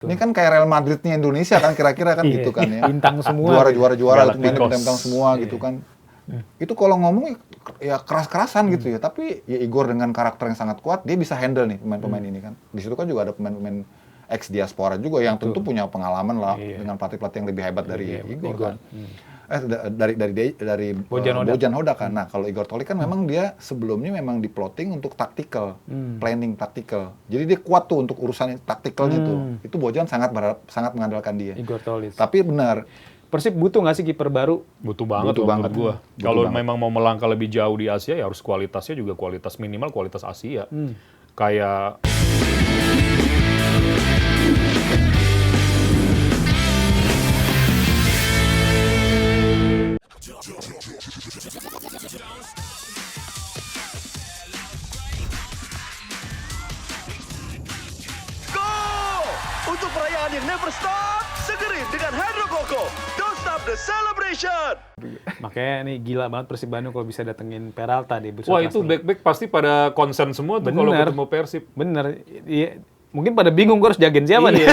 Ini kan kayak Real Madridnya Indonesia kan kira-kira kan gitu kan ya. Bintang semua. Juara bintang semua gitu kan. Itu kalau ngomong ya keras-kerasan gitu ya. Tapi ya Igor dengan karakter yang sangat kuat, dia bisa handle nih pemain-pemain ini kan. Di situ kan juga ada pemain-pemain ex diaspora juga yang tentu punya pengalaman lah dengan pelatih-pelatih yang lebih hebat dari Igor kan. Dari Bojan Hoda kan. Nah, kalau Igor Tolik kan memang dia sebelumnya memang diplotting untuk tactical, planning tactical. Jadi dia kuat tuh untuk urusan taktikalnya tuh. Itu Bojan sangat mengandalkan dia. Igor Tolik. Tapi benar, Persib butuh nggak sih kiper baru? Butuh banget menurut gua. Kalau memang mau melangkah lebih jauh di Asia ya harus kualitasnya juga kualitas minimal kualitas Asia. Kayak Untuk perayaan yang never stop, segerin dengan Hydro Coco. Don't stop the celebration. Makanya nih gila banget Persib Bandung kalau bisa datengin Peralta di besok. wah itu back pasti pada concern semua tuh kalau ketemu Persib. Bener. Iya, mungkin pada bingung gue harus jagain siapa nih.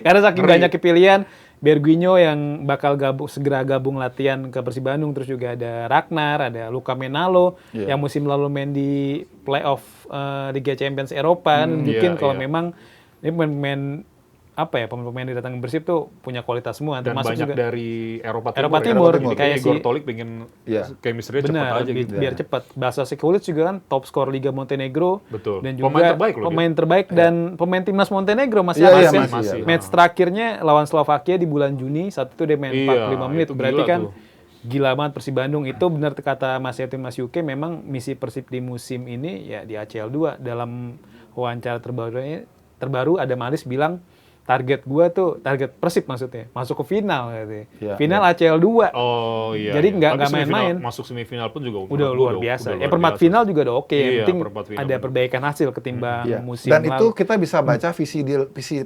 Karena saking banyak pilihan. Berguinho yang bakal segera gabung latihan ke Persib Bandung, terus juga ada Ragnar, ada Luka Menalo yang musim lalu main di playoff Liga Champions Eropa. Mungkin kalau memang ini pemain pemain yang datang ke Persib tuh punya kualitas semua. Dan termasuk banyak juga dari Eropa Timur. Kayak Igor Tolik pengen chemistry-nya cepat aja gitu. Biar cepat. Bahasa Sekulic juga kan top skor Liga Montenegro. Betul. Dan juga pemain terbaik dan pemain timnas Montenegro masih match terakhirnya lawan Slovakia di bulan Juni. Saat itu dia main 45 menit. Berarti kan gila banget Persib Bandung. Itu benar kata Mas Yatim Mas Yuke, memang misi Persib di musim ini ya di ACL 2. Dalam wawancara terbaru ada Malis bilang target Persib maksudnya masuk ke final katanya. Final ACL 2. Oh iya. Jadi nggak main-main. Masuk semifinal pun juga udah luar biasa. Perempat final juga udah oke. Yang penting ada bener. perbaikan hasil ketimbang musim dan lalu. itu kita bisa baca visi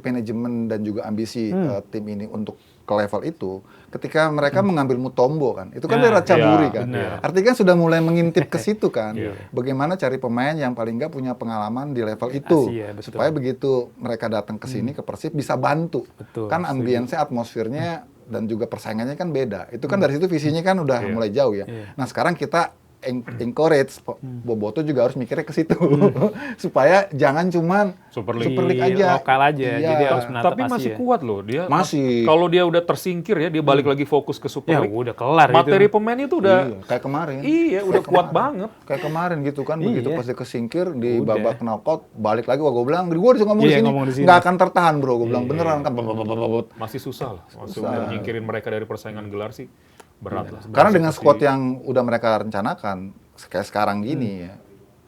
manajemen dan juga ambisi tim ini untuk ke level itu ketika mereka mengambil Mutombo kan. Itu kan dari Ratchaburi kan. Artinya kan sudah mulai mengintip ke situ kan. Bagaimana cari pemain yang paling nggak punya pengalaman di level itu. Supaya begitu mereka datang ke sini ke Persib bisa bantu. Kan ambience atmosfernya dan juga persaingannya kan beda. Itu kan dari situ visinya kan udah mulai jauh ya. Nah, sekarang kita encourage Boboto juga harus mikirnya ke situ supaya jangan cuman Super League aja, lokal aja. Jadi harus menatap. Tapi masih kuat loh dia. Masih. Kalau dia udah tersingkir ya, dia balik lagi fokus ke Super League. Udah kelar. Materi pemain itu udah kayak kemarin. Iya, udah kuat banget. Kayak kemarin gitu kan, begitu pas dia kesingkir di babak knockout, balik lagi gue bilang, gue harus ngomong di sini, nggak akan tertahan bro, gue bilang beneran kan. Masih susah lah, maksudnya nyingkirin mereka dari persaingan gelar sih. Berat lah. Karena dengan squad yang udah mereka rencanakan kayak sekarang gini ya,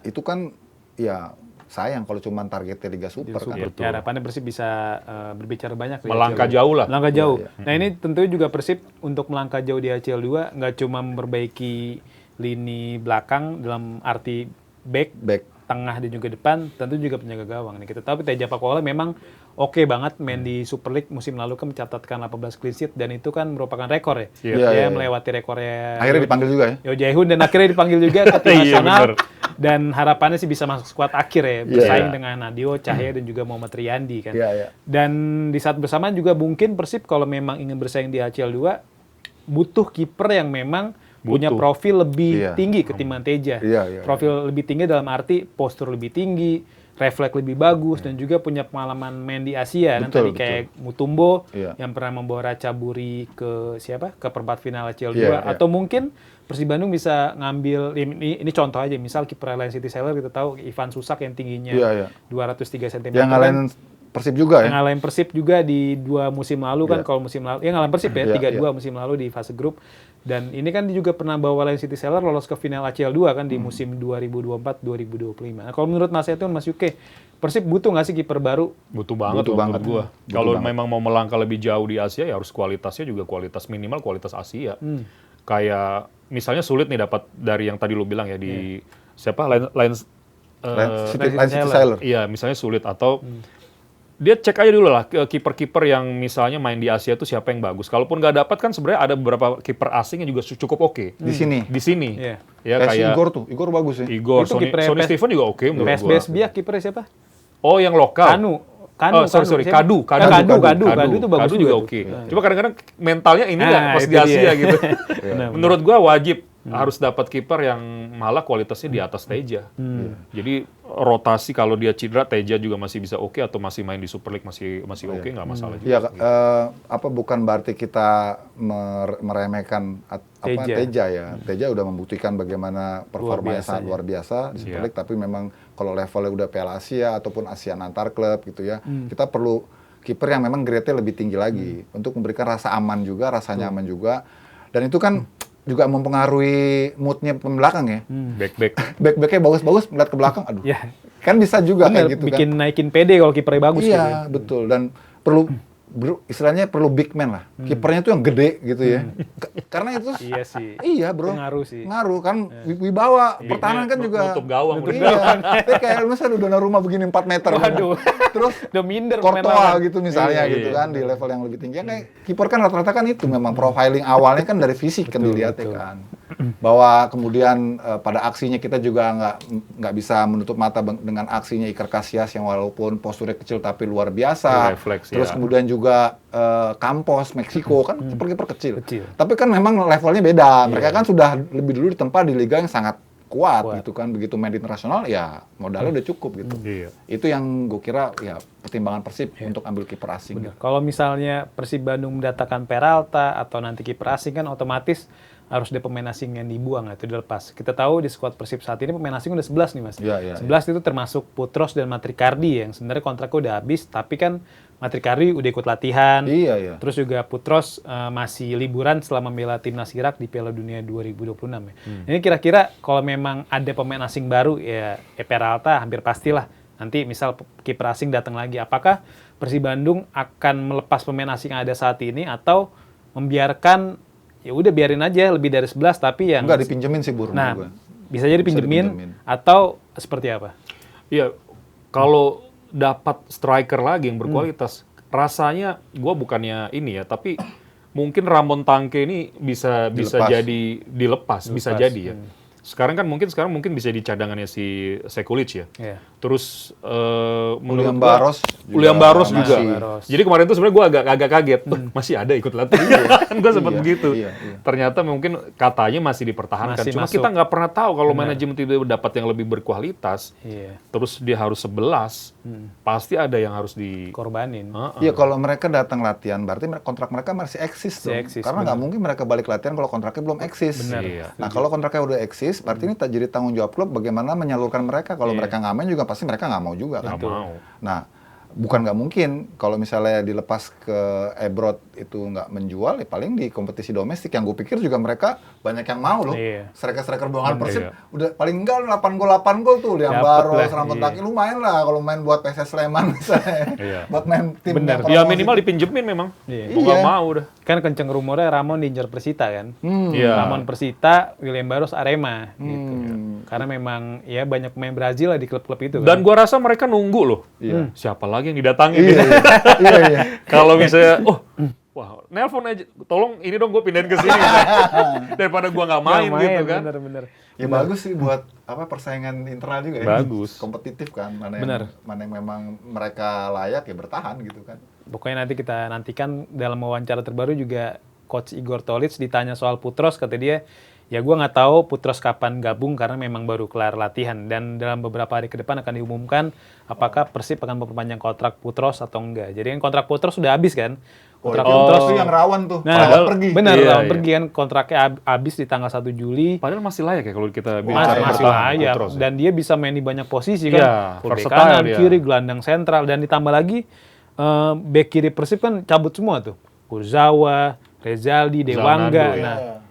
itu kan ya sayang kalau cuma targetnya Liga Super kan. Ya, harapannya Persib bisa berbicara banyak. Melangkah jauh lah. Melangkah jauh. Nah ini tentunya juga Persib untuk melangkah jauh di ACL 2 nggak cuma memperbaiki lini belakang dalam arti back, tengah dan juga depan, tentu juga penjaga gawang. Nih kita tahu Teja Pakuala memang oke banget main di Super League musim lalu kan mencatatkan 18 clean sheet dan itu kan merupakan rekor ya. Dia melewati rekornya. Akhirnya dipanggil juga ya. Yo Jae-hoon dan akhirnya dipanggil juga ke tim nasional. Dan harapannya sih bisa masuk skuad akhir ya, bersaing dengan Nadio, Cahaya dan juga Muhammad Riyandi kan. Dan di saat bersamaan juga mungkin Persib kalau memang ingin bersaing di ACL 2 butuh kiper yang memang punya profil lebih tinggi ketimbang Teja. Profil lebih tinggi dalam arti postur lebih tinggi, refleks lebih bagus dan juga punya pengalaman main di Asia kan tadi kayak Mutombo yang pernah membawa Ratchaburi ke ke perempat final ACL 2 atau mungkin Persib Bandung bisa ngambil ini contoh aja misal kiper Lion City Sailor kita tahu Ivan Susak yang tingginya 203 cm. Yang ngalahin Persib juga ya. Ngalahin Persib juga di 2 musim lalu kan kalau musim lalu ngalahin Persib ya 3-2 musim lalu di fase grup. Dan ini kan dia juga pernah bawa Lion City Sailor lolos ke final ACL 2 kan di musim 2024-2025. Nah, kalau menurut Mas Etun, Mas Yuke, Persib butuh nggak sih kiper baru? Butuh banget gua. Kalau memang mau melangkah lebih jauh di Asia ya harus kualitasnya juga kualitas minimal kualitas Asia. Kayak misalnya sulit nih dapat dari yang tadi lu bilang ya di Lion City Sailor. Iya, misalnya sulit atau dia cek aja dulu lah kiper-kiper yang misalnya main di Asia itu siapa yang bagus. Kalaupun nggak dapat kan sebenarnya ada beberapa kiper asing yang juga cukup oke. Di sini. Ya kayak Igor tuh. Igor bagus ya. Igor, Sonny Steven juga oke menurut gua. PSBS biak kipernya siapa? Oh, yang lokal. Anu. Kadu itu bagus juga oke. Cuma kadang-kadang mentalnya ini nggak pas di Asia gitu. Menurut gua wajib harus dapat kiper yang malah kualitasnya di atas Teja. Jadi rotasi kalau dia cedera, Teja juga masih bisa oke, atau masih main di Super League masih oke, nggak masalah juga. Iya, bukan berarti kita meremehkan Teja ya. Teja udah membuktikan bagaimana performanya sangat luar biasa di Super League, tapi memang kalau levelnya udah Piala Asia ataupun ASEAN antar klub gitu ya, kita perlu kiper yang memang grade-nya lebih tinggi lagi untuk memberikan rasa aman juga, rasa nyaman juga. Dan itu kan juga mempengaruhi moodnya pembelakang ya. Back-backnya bagus-bagus, melihat ke belakang, aduh. Kan bisa juga kayak gitu bikin naikin PD kalau kipernya bagus. Iya, betul. Dan perlu istilahnya perlu big man lah. Kipernya tuh yang gede gitu ya. Karena itu iya sih. Iya, Bro. Ngaruh kan wibawa pertahanan kan juga. Nutup gawang. Iya. Kayak misalnya udah rumah begini 4 meter. Waduh. Terus udah minder Courtois gitu misalnya gitu kan di level yang lebih tinggi. Kayak kiper kan rata-rata kan itu memang profiling awalnya kan dari fisik kan dilihatnya kan. Bahwa kemudian pada aksinya kita juga nggak bisa menutup mata dengan aksinya Iker Casillas yang walaupun posturnya kecil tapi luar biasa. Terus kemudian juga Campos Meksiko kan kiper-kiper kecil. Tapi kan memang levelnya beda. Mereka kan sudah lebih dulu ditempa di liga yang sangat kuat gitu kan. Begitu main di internasional ya modalnya udah cukup gitu. Itu yang gue kira ya pertimbangan Persib untuk ambil kiper asing. Kalau misalnya Persib Bandung mendatangkan Peralta atau nanti kiper asing kan otomatis harus ada pemain asing yang dibuang atau dilepas. Kita tahu di skuad Persib saat ini pemain asing udah 11 nih Mas. 11 itu termasuk Putros dan Matrikardi yang sebenarnya kontraknya udah habis, tapi kan Matrikardi udah ikut latihan. Terus juga Putros masih liburan setelah membela timnas Irak di Piala Dunia 2026 ya. Ini kira-kira kalau memang ada pemain asing baru ya Peralta hampir pastilah. Nanti misal kiper asing datang lagi, apakah Persib Bandung akan melepas pemain asing yang ada saat ini atau membiarkan ya udah biarin aja lebih dari 11 tapi yang enggak dipinjemin sih Bur. Nah, bisa jadi pinjemin atau seperti apa? Iya, kalau dapat striker lagi yang berkualitas, rasanya gua bukannya ini ya, tapi mungkin Ramon Tangke ini bisa jadi dilepas, bisa jadi ya. Sekarang mungkin bisa di cadangannya si Sekulic ya. Terus menurut William Barros juga. Jadi kemarin tuh sebenarnya gue agak kaget, masih ada ikut latihan. Gue sempat begitu. Ternyata mungkin katanya masih dipertahankan. Cuma kita nggak pernah tahu kalau manajemen itu dapat yang lebih berkualitas. Terus dia harus 11, pasti ada yang harus dikorbanin. Iya, kalau mereka datang latihan berarti kontrak mereka masih eksis dong. Karena nggak mungkin mereka balik latihan kalau kontraknya belum eksis. Nah, kalau kontraknya udah eksis berarti ini tak jadi tanggung jawab klub bagaimana menyalurkan mereka. Kalau mereka nggak main juga pasti mereka nggak mau juga kan. Nah, bukan nggak mungkin kalau misalnya dilepas ke abroad itu nggak menjual, ya paling di kompetisi domestik yang gue pikir juga mereka banyak yang mau loh. Striker-striker buangan Persib udah paling enggak 8 gol tuh, William Barros, Ramon Tangke lumayan lah kalau main buat PSS Sleman misalnya. Buat main tim. Ya minimal dipinjemin memang. Gue nggak mau udah. Kan kenceng rumornya Ramon diincar Persita kan. Ramon Persita, William Barros Arema gitu. Karena memang ya banyak pemain Brazil lah di klub-klub itu kan. Dan gua rasa mereka nunggu loh. Siapa lagi yang didatangin gitu. Kalau misalnya wah, nelpon aja, tolong ini dong gue pindahin ke sini daripada gue nggak main gitu kan. Bener. Ya bagus sih buat persaingan internal juga ya. Bagus. Kompetitif kan, mana yang memang mereka layak ya bertahan gitu kan. Pokoknya nanti kita nantikan dalam wawancara terbaru juga Coach Igor Tolic ditanya soal Putros, kata dia, ya gue nggak tahu Putros kapan gabung karena memang baru kelar latihan dan dalam beberapa hari ke depan akan diumumkan apakah Persib akan memperpanjang kontrak Putros atau enggak. Jadi kan kontrak Putros sudah habis kan. Kontrak Putros itu yang rawan tuh. Nah, pergi. Benar, rawan pergi kan, kontraknya habis di tanggal 1 Juli. Padahal masih layak ya kalau kita bicara masih layak Putros, ya. Dan dia bisa main di banyak posisi kan. Full kanan, kiri, gelandang sentral dan ditambah lagi bek kiri Persib kan cabut semua tuh. Kurzawa, Rezaldi, Dewangga,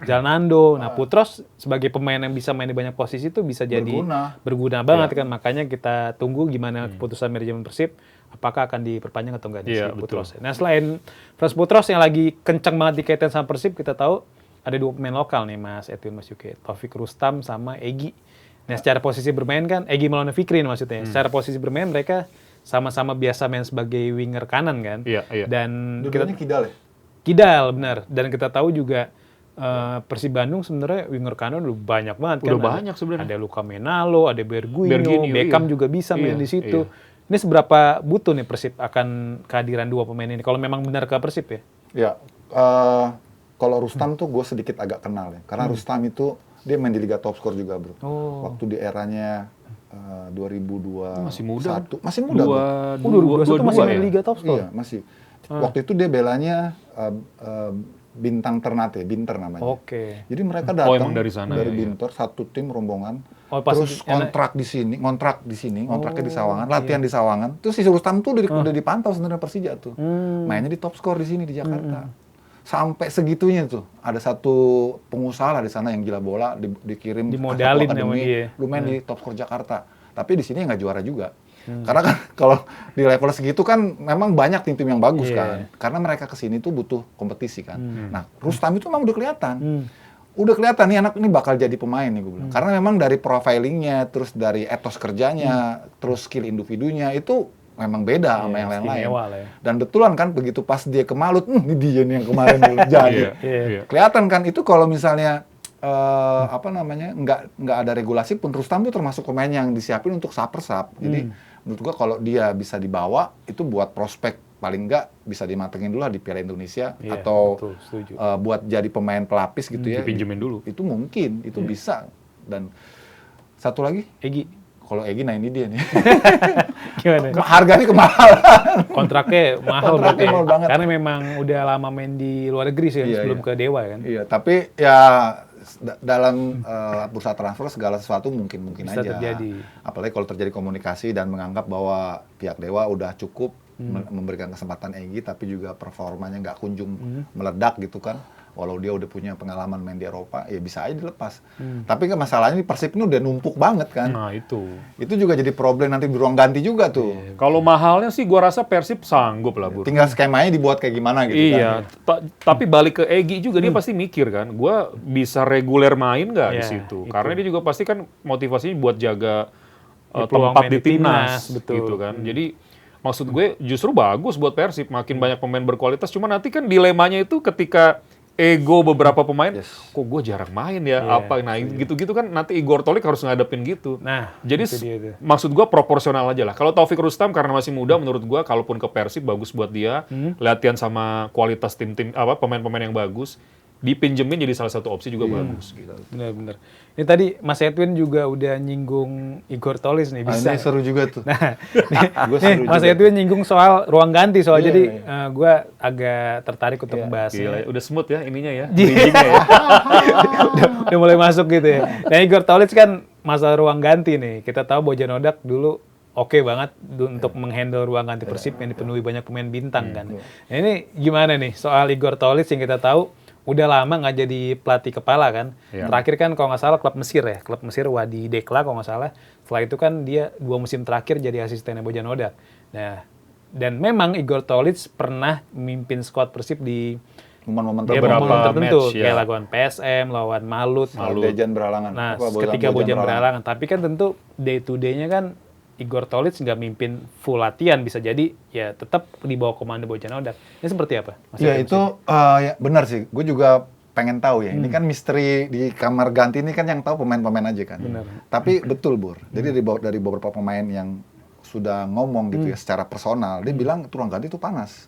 Zalnando. Nah, Putros sebagai pemain yang bisa main di banyak posisi itu bisa jadi berguna banget kan. Makanya kita tunggu gimana keputusan manajemen Persib, apakah akan diperpanjang atau enggak si Putros. Nah, selain Fras Putros yang lagi kencang banget dikaitan sama Persib, kita tahu ada 2 pemain lokal nih, Mas Edwin, Mas Yuki, Taufik Rustam sama Egy. Nah, secara posisi bermain kan Egy Maulana Fikri maksudnya. Secara posisi bermain mereka sama-sama biasa main sebagai winger kanan kan. Dan dua-duanya kidal ya? Kidal, benar. Dan kita tahu juga Persib Bandung sebenarnya winger kanan udah banyak banget kan. Udah banyak sebenarnya. Ada Luka Menalo, ada Berguinho, Beckham juga bisa main di situ. Ini Ini seberapa butuh nih Persib akan kehadiran 2 pemain ini? Kalau memang benar ke Persib ya? Ya, kalau Rustam tuh gue sedikit agak kenal ya. Karena Rustam itu dia main di Liga Top Skor juga, bro. Waktu di eranya 2021. Masih muda. Masih muda, bro. 2021 masih main Liga Top Skor? Iya, masih. Waktu itu dia belanya Bintang Ternate, Binter namanya. Oke. Jadi mereka datang emang dari sana, dari ya, Binter, satu tim rombongan. Pas Terus kontrak di sini, kontraknya di Sawangan, latihan di Sawangan. Terus si Rustam tuh udah dipantau sebenarnya Persija tuh. Mainnya di Top Skor di sini di Jakarta. Sampai segitunya tuh. Ada satu pengusaha lah di sana yang gila bola dikirim dimodalin sama dia. Lu main di Top Skor Jakarta. Tapi di sini nggak juara juga. Karena kan kalau di level segitu kan memang banyak tim-tim yang bagus kan. Karena mereka kesini tuh butuh kompetisi kan. Nah, Rustam itu memang udah kelihatan. Udah kelihatan nih anak ini bakal jadi pemain nih gue bilang. Karena memang dari profilingnya, terus dari etos kerjanya, terus skill individunya itu memang beda sama yang lain-lain. Dan betulan kan begitu pas dia ke Malut, ini dia nih yang kemarin jadi. Kelihatan kan itu kalau misalnya nggak ada regulasi pun Rustam tuh termasuk pemain yang disiapin untuk sub. Jadi menurut gua kalau dia bisa dibawa itu buat prospek paling nggak bisa dimatengin dulu lah di Piala Indonesia atau buat jadi pemain pelapis gitu ya. Dipinjemin dulu. Itu mungkin, itu bisa. Dan satu lagi, Egy. Kalau Egy, nah ini dia nih. Gimana? Harganya kemahalan. Kontraknya mahal Kontraknya mahal banget. Karena memang udah lama main di luar negeri sih sebelum ke Dewa kan. Iya, tapi ya dalam bursa transfer segala sesuatu mungkin bisa aja terjadi. Apalagi kalau terjadi komunikasi dan menganggap bahwa pihak Dewa udah cukup memberikan kesempatan Egy, tapi juga performanya nggak kunjung meledak gitu kan. Walau dia udah punya pengalaman main di Eropa, ya bisa aja dilepas. Tapi kan masalahnya Persib ini udah numpuk banget kan. Nah itu juga jadi problem nanti di ruang ganti juga tuh. Kalau mahalnya sih gua rasa Persib sanggup lah, Bur. Tinggal skemanya dibuat kayak gimana gitu kan. Tapi balik ke Egy juga dia pasti mikir kan, gua bisa reguler main nggak di situ? Karena dia juga pasti kan motivasinya buat jaga tempat di timnas gitu kan. Jadi maksud gue justru bagus buat Persib, makin banyak pemain berkualitas. Cuma nanti kan dilemanya itu ketika ego beberapa pemain, kok gue jarang main ya, gitu-gitu kan nanti Igor Tolik harus ngadepin gitu. Nah, jadi maksud gue proporsional aja lah. Kalau Taufik Rustam karena masih muda, menurut gue kalaupun ke Persib bagus buat dia, latihan sama kualitas tim-tim pemain-pemain yang bagus, dipinjemin jadi salah satu opsi juga bagus. Gitu. Benar-benar. Ini tadi Mas Edwin juga udah nyinggung Igor Tolis nih. Bisa. Ini seru juga tuh. Nah, nih, Mas Edwin nyinggung soal ruang ganti jadi gue agak tertarik untuk membahas. Udah smooth ya ininya ya. udah mulai masuk gitu ya. Nah, Igor Tolis kan masalah ruang ganti nih. Kita tahu Bojan Hodak dulu oke banget untuk menghandle ruang ganti Persib yang dipenuhi banyak pemain bintang kan. Nah, ini gimana nih soal Igor Tolis yang kita tahu udah lama nggak jadi pelatih kepala kan. Terakhir kan kalau nggak salah klub Mesir Wadi Dekla kalau nggak salah. Setelah itu kan dia 2 musim terakhir jadi asistennya Bojan Hodak. Nah, dan memang Igor Tolis pernah memimpin skuad Persib di momen-momen tertentu, match, kayak lawan PSM, lawan Malut. Bojan berhalangan. Nah, ketika Bojan berhalangan. Tapi kan tentu day to day-nya kan Igor Tolis nggak mimpin full latihan, bisa jadi ya tetap di bawah komando Bojan Hodak. Ini seperti apa? Ya itu ya benar sih. Gue juga pengen tahu ya. Ini kan misteri di kamar ganti ini kan yang tahu pemain-pemain aja kan. Benar. Tapi betul Bur. Jadi dari beberapa pemain yang sudah ngomong gitu ya secara personal, dia bilang ruang ganti itu panas.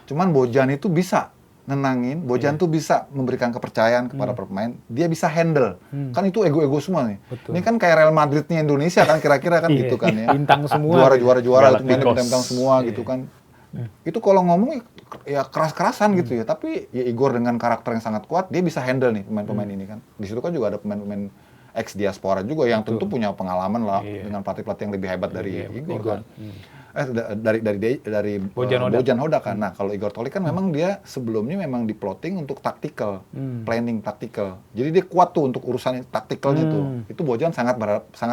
Cuman Bojan itu bisa nenangin, Bojan tuh bisa memberikan kepercayaan kepada pemain, dia bisa handle. Kan itu ego-ego semua nih. Betul. Ini kan kayak Real Madridnya Indonesia kan kira-kira kan gitu kan ya. Bintang semua. Juara-juara itu mainnya bintang semua gitu kan. Itu kalau ngomong ya keras-kerasan gitu ya, tapi ya Igor dengan karakter yang sangat kuat, dia bisa handle nih pemain-pemain ini kan. Di situ kan juga ada pemain-pemain ex diaspora juga yang tentu punya pengalaman lah dengan pelatih-pelatih yang lebih hebat dari Igor kan. Dari Bojan Hodak kan. Nah, kalau Igor Tolik kan memang dia sebelumnya memang di-plotting untuk tactical, planning tactical. Jadi dia kuat tuh untuk urusan taktikalnya tuh. Itu Bojan sangat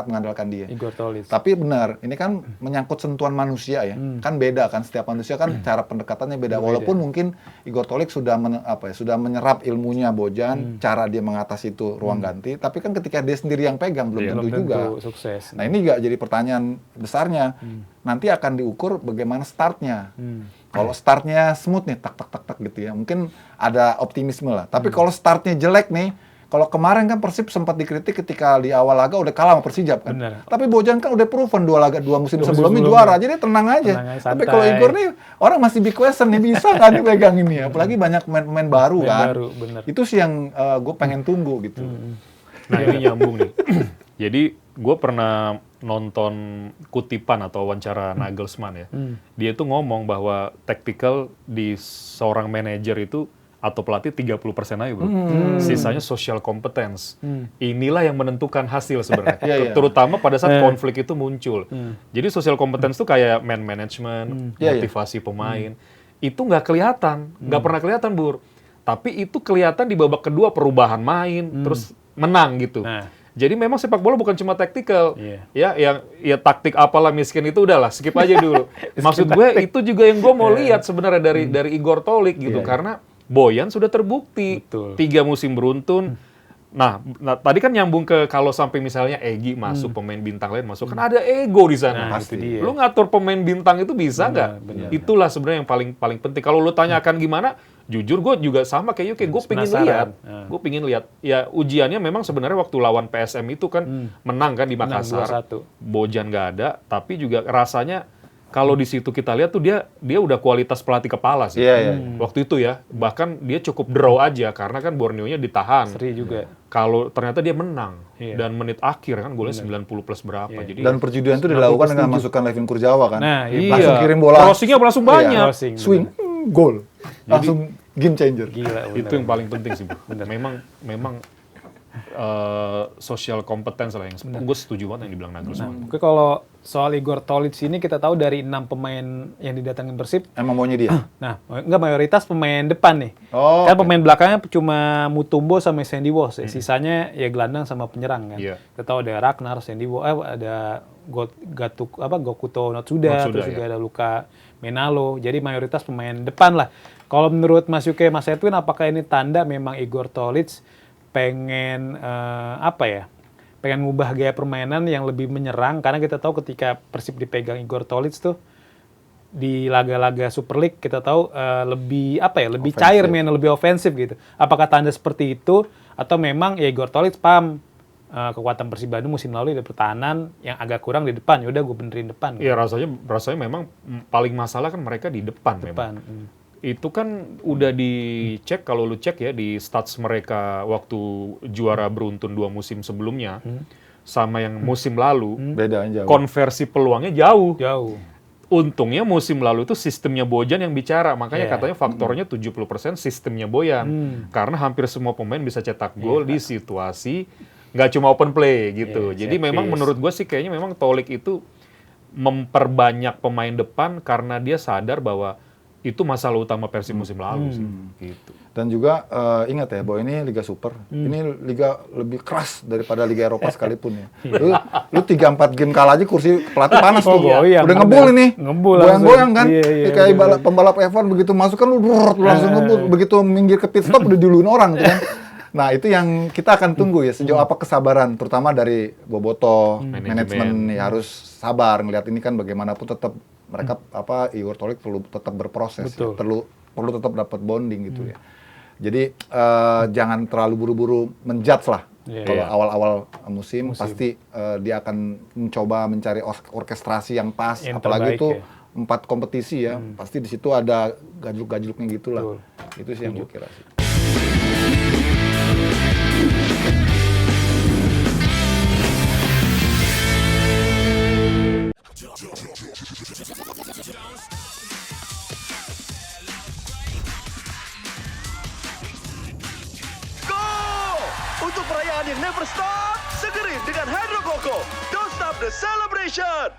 mengandalkan dia. Igor Tolis. Tapi benar, ini kan menyangkut sentuhan manusia ya. Kan beda kan, setiap manusia kan cara pendekatannya beda. Walaupun mungkin Igor Tolik sudah menyerap ilmunya Bojan, cara dia mengatasi itu ruang ganti, tapi kan ketika dia sendiri yang pegang belum tentu juga sukses. Nah, ini juga jadi pertanyaan besarnya. Nanti akan diukur bagaimana startnya. Kalau startnya smooth nih, tak gitu ya, mungkin ada optimisme lah. Tapi kalau startnya jelek nih, Kalau kemarin kan Persib sempat dikritik ketika di awal laga udah kalah sama Persijap kan. Bener. Tapi Bojan kan udah proven 2 musim sebelumnya juara, jadi tenang aja. Tapi kalau Igor nih orang masih big question nih, bisa kan dipegang ini ya. Apalagi banyak pemain-pemain baru kan. Itu sih yang gue pengen tunggu gitu. Nah ini nyambung nih. Jadi gue pernah nonton kutipan atau wawancara Nagelsmann ya. Dia itu ngomong bahwa tactical di seorang manajer itu atau pelatih 30% aja bro. Sisanya social competence. Inilah yang menentukan hasil sebenarnya. Terutama pada saat konflik itu muncul. Jadi social competence itu kayak man management, motivasi pemain. Itu nggak kelihatan, nggak pernah kelihatan Bur. Tapi itu kelihatan di babak kedua perubahan main, terus menang gitu. Jadi memang sepak bola bukan cuma taktikal, ya taktik apalah miskin itu udahlah skip aja dulu. Maksud gue itu juga yang gue mau lihat sebenarnya dari Igor Tolik gitu, karena Bojan sudah terbukti 3 musim beruntun. Nah, tadi kan nyambung ke kalau sampai misalnya Egy masuk, pemain bintang lain masuk, kan ada ego di sana. Pasti. Lu ngatur pemain bintang itu bisa nggak? Itulah sebenarnya yang paling penting. Kalau lu tanyakan gimana, jujur gue juga sama kayak Yuki, gue pingin lihat. Ya ujiannya memang sebenarnya waktu lawan PSM itu kan menang kan di Makassar. Bojan nggak ada, tapi juga rasanya kalau di situ kita lihat tuh dia udah kualitas pelatih kepala sih. Waktu itu ya, bahkan dia cukup draw aja karena kan Borneo-nya ditahan. Seri juga. Kalau ternyata dia menang dan menit akhir kan golnya 90 plus berapa. Jadi dan perjudian itu dilakukan dengan masukkan Levin Kurzawa kan. Nah, langsung kirim bola. Crossing-nya langsung banyak. Swing, gol. Langsung game changer. Gila, itu yang paling penting sih, Bu. Memang social competence lah yang gue setuju banget yang dibilang Nagelsmann. Oke, kalau soal Igor Tolik ini kita tahu dari 6 pemain yang didatangin Persib. Emang maunya dia? Nah, enggak mayoritas pemain depan nih. Kan pemain belakangnya cuma Mutombo sama Sandy Walsh. Sisanya ya gelandang sama penyerang kan. Kita tahu ada Ragnar, Sandy Walsh, ada Gokuto Notsuda, terus juga ada Luka Menalo. Jadi mayoritas pemain depan lah. Kalau menurut Mas Yuke, Mas Edwin, apakah ini tanda memang Igor Tolik pengen pengen ngubah gaya permainan yang lebih menyerang, karena kita tahu ketika Persib dipegang Igor Tolik tuh di laga-laga Super League kita tahu lebih cair mainnya, lebih ofensif gitu. Apakah tanda seperti itu atau memang ya Igor Tolik paham kekuatan Persib Bandung musim lalu di pertahanan yang agak kurang di depan, yaudah gue benerin depan. Iya gitu. rasanya memang paling masalah kan mereka di depan. Memang. Itu kan udah dicek, kalau lu cek ya di stats mereka waktu juara beruntun 2 musim sebelumnya sama yang musim lalu, bedanya jauh. Konversi peluangnya jauh. Untungnya musim lalu itu sistemnya Bojan yang bicara, makanya katanya faktornya 70% sistemnya Bojan. Karena hampir semua pemain bisa cetak gol di situasi nggak cuma open play gitu. Jadi memang menurut gue sih kayaknya memang Tolik itu memperbanyak pemain depan karena dia sadar bahwa itu masalah utama Persib musim lalu sih. Gitu. Dan juga ingat ya bahwa ini Liga Super, ini liga lebih keras daripada Liga Eropa sekalipun ya. Lu 3-4 game kalah aja kursi pelatih panas tuh. Udah ngebul ini. Goyang-goyang kan. Kayak pembalap F1 begitu masuk kan lu langsung ngebul. Begitu minggir ke pit stop udah duluin orang tuh kan. Nah, itu yang kita akan tunggu ya, sejauh apa kesabaran terutama dari Boboto, manajemen ya harus sabar ngelihat ini kan bagaimanapun tetap mereka Igor Tolik perlu tetap berproses, ya. perlu tetap dapat bonding gitu ya. Jadi jangan terlalu buru-buru menjudge lah. Kalau awal-awal musim pasti dia akan mencoba mencari orkestrasi yang pas, yang apalagi itu 4 kompetisi ya, pasti di situ ada gajluk-gajluknya gitulah. Itu sih yang gue kira sih. Untuk perayaan yang never stop, segerin dengan Hydro Coco. Don't stop the celebration.